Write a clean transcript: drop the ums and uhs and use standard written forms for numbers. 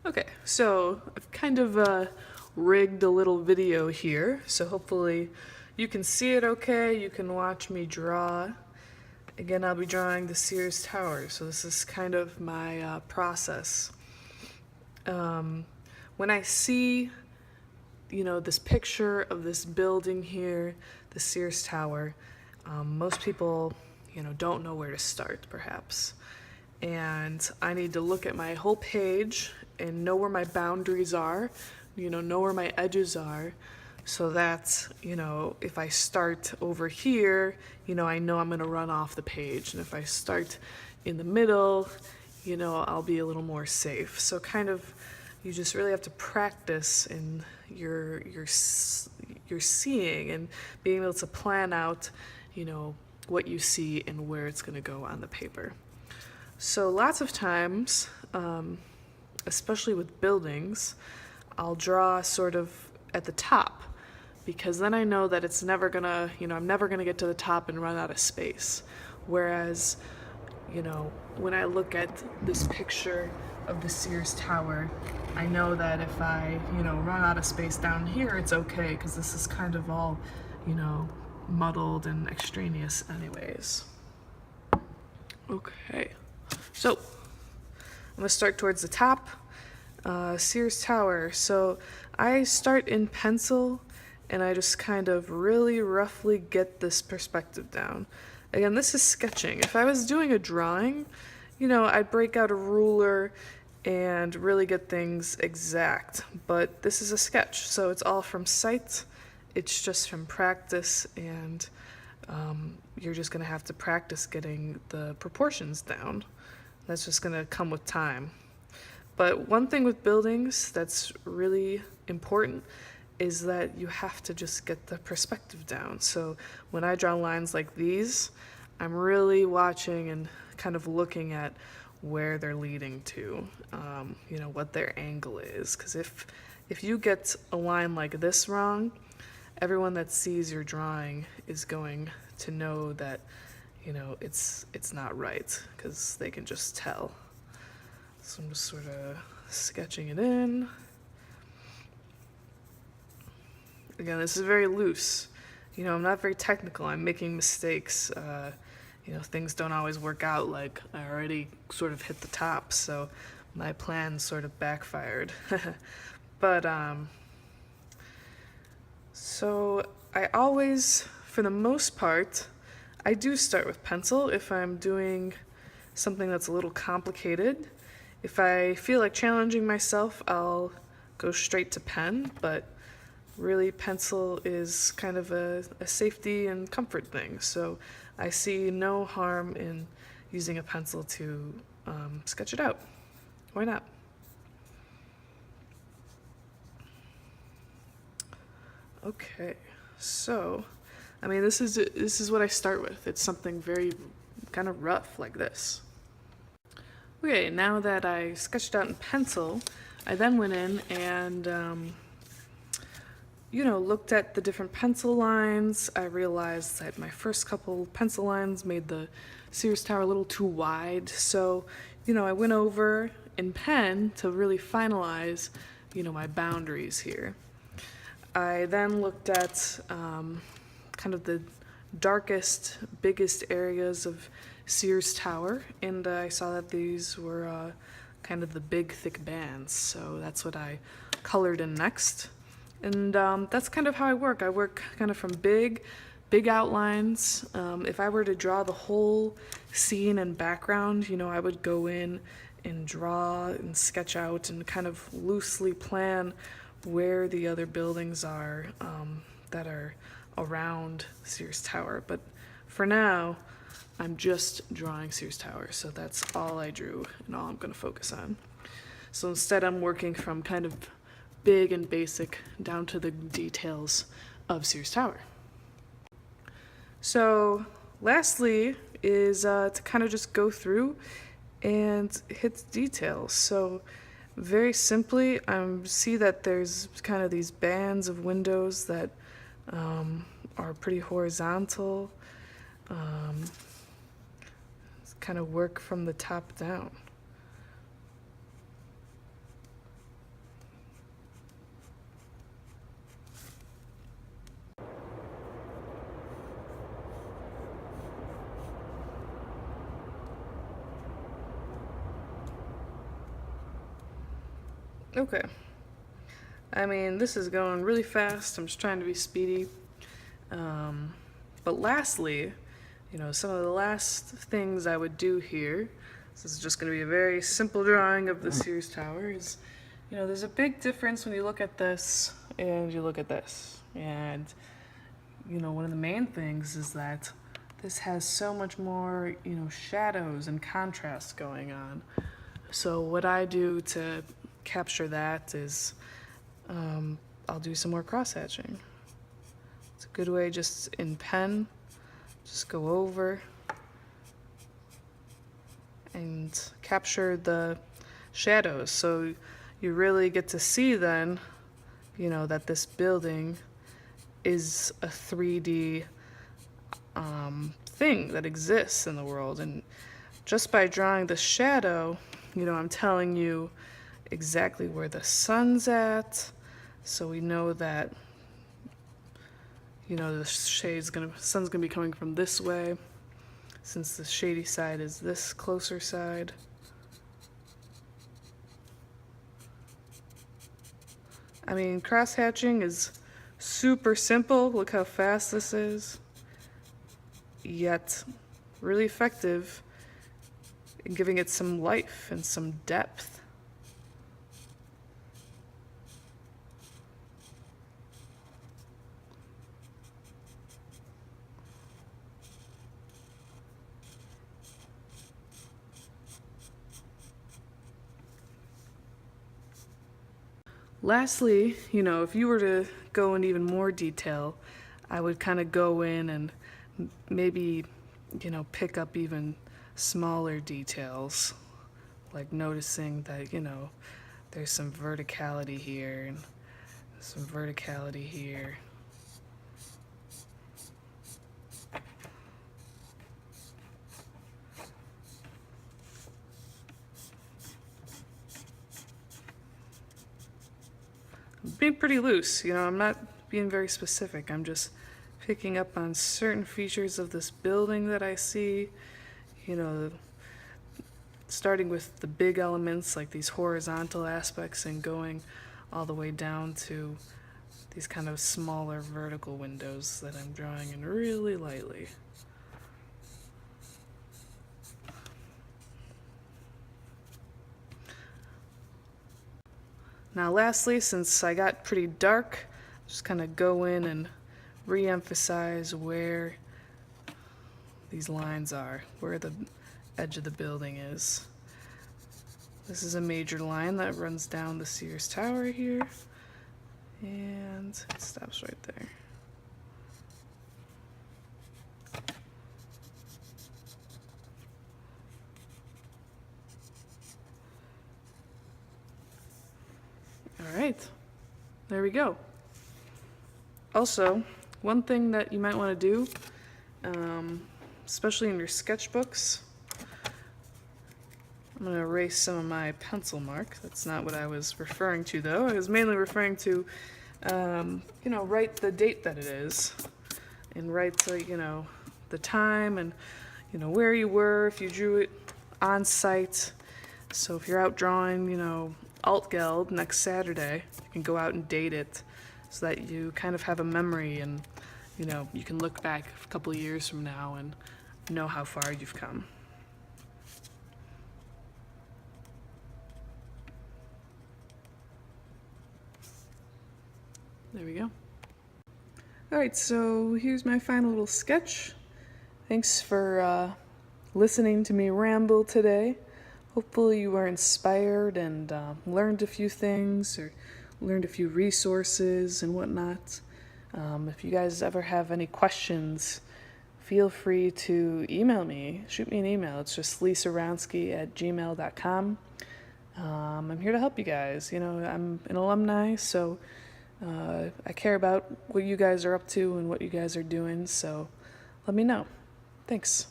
Okay, so I've kind of rigged a little video here, so hopefully you can see it okay, you can watch me draw. Again, I'll be drawing the Sears Tower, so this is kind of my process. When I see, this picture of this building here, the Sears Tower, most people, don't know where to start, perhaps. And I need to look at my whole page and know where my boundaries are, know where my edges are, so that, if I start over here, I know I'm going to run off the page. And if I start in the middle, I'll be a little more safe. So kind of, you just really have to practice in your seeing and being able to plan out, what you see and where it's going to go on the paper. So lots of times, especially with buildings, I'll draw sort of at the top, because then I know that it's never gonna, I'm never gonna get to the top and run out of space. Whereas, when I look at this picture of the Sears Tower, I know that if I, run out of space down here, it's okay, because this is kind of all, muddled and extraneous anyways. Okay. So, I'm going to start towards the top, Sears Tower. So, I start in pencil, and I just kind of really roughly get this perspective down. Again, this is sketching. If I was doing a drawing, I'd break out a ruler and really get things exact. But this is a sketch, so it's all from sight. It's just from practice, and you're just going to have to practice getting the proportions down. That's just going to come with time. But one thing with buildings that's really important is that you have to just get the perspective down. So when I draw lines like these, I'm really watching and kind of looking at where they're leading to, what their angle is. Because if you get a line like this wrong, everyone that sees your drawing is going to know that it's not right, because they can just tell. So I'm just sort of sketching it in. Again, this is very loose. I'm not very technical. I'm making mistakes. Things don't always work out. Like, I already sort of hit the top, so my plan sort of backfired. But, so I always, for the most part, I do start with pencil if I'm doing something that's a little complicated. If I feel like challenging myself, I'll go straight to pen, but really pencil is kind of a safety and comfort thing. So I see no harm in using a pencil to sketch it out. Why not? Okay, so this is what I start with. It's something very kind of rough like this. Okay, now that I sketched out in pencil, I then went in and looked at the different pencil lines. I realized that my first couple pencil lines made the Sears Tower a little too wide, so I went over in pen to really finalize my boundaries here. I then looked at kind of the darkest, biggest areas of Sears Tower, and I saw that these were kind of the big, thick bands, so that's what I colored in next. And that's kind of how I work. I work kind of from big outlines. If I were to draw the whole scene and background, I would go in and draw and sketch out and kind of loosely plan where the other buildings are that are around Sears Tower. But for now, I'm just drawing Sears Tower, so that's all I drew and all I'm going to focus on. So instead, I'm working from kind of big and basic down to the details of Sears Tower. So lastly is to kind of just go through and hit the details. So very simply, I see that there's kind of these bands of windows that are pretty horizontal. Kind of work from the top down. Okay. I mean, this is going really fast. I'm just trying to be speedy. Um, but lastly, some of the last things I would do here, this is just going to be a very simple drawing of the Sears Tower, is, there's a big difference when you look at this and you look at this. And, one of the main things is that this has so much more, shadows and contrast going on. So what I do to capture that is I'll do some more cross-hatching. It's a good way, just in pen, just go over and capture the shadows. So you really get to see then, that this building is a 3D thing that exists in the world. And just by drawing the shadow, I'm telling you exactly where the sun's at. So we know that, the sun's gonna be coming from this way, since the shady side is this closer side. I mean, cross-hatching is super simple. Look how fast this is. Yet really effective in giving it some life and some depth. Lastly, if you were to go in even more detail, I would kind of go in and maybe, pick up even smaller details, like noticing that, there's some verticality here and some verticality here. Being pretty loose, I'm not being very specific. I'm just picking up on certain features of this building that I see, starting with the big elements like these horizontal aspects and going all the way down to these kind of smaller vertical windows that I'm drawing in really lightly. Now lastly, since I got pretty dark, just kind of go in and re-emphasize where these lines are, where the edge of the building is. This is a major line that runs down the Sears Tower here, and it stops right there. All right, there we go. Also, one thing that you might want to do, especially in your sketchbooks, I'm going to erase some of my pencil mark. That's not what I was referring to, though. I was mainly referring to, write the date that it is, and write, the time and, where you were, if you drew it on site. So if you're out drawing, Altgeld next Saturday, you can go out and date it so that you kind of have a memory and, you can look back a couple of years from now and know how far you've come. There we go. Alright, so here's my final little sketch. Thanks for listening to me ramble today. Hopefully you were inspired and learned a few things or learned a few resources and whatnot. If you guys ever have any questions, feel free to email me. Shoot me an email. It's just lisawronski@gmail.com. I'm here to help you guys. I'm an alumni, so I care about what you guys are up to and what you guys are doing, so let me know. Thanks.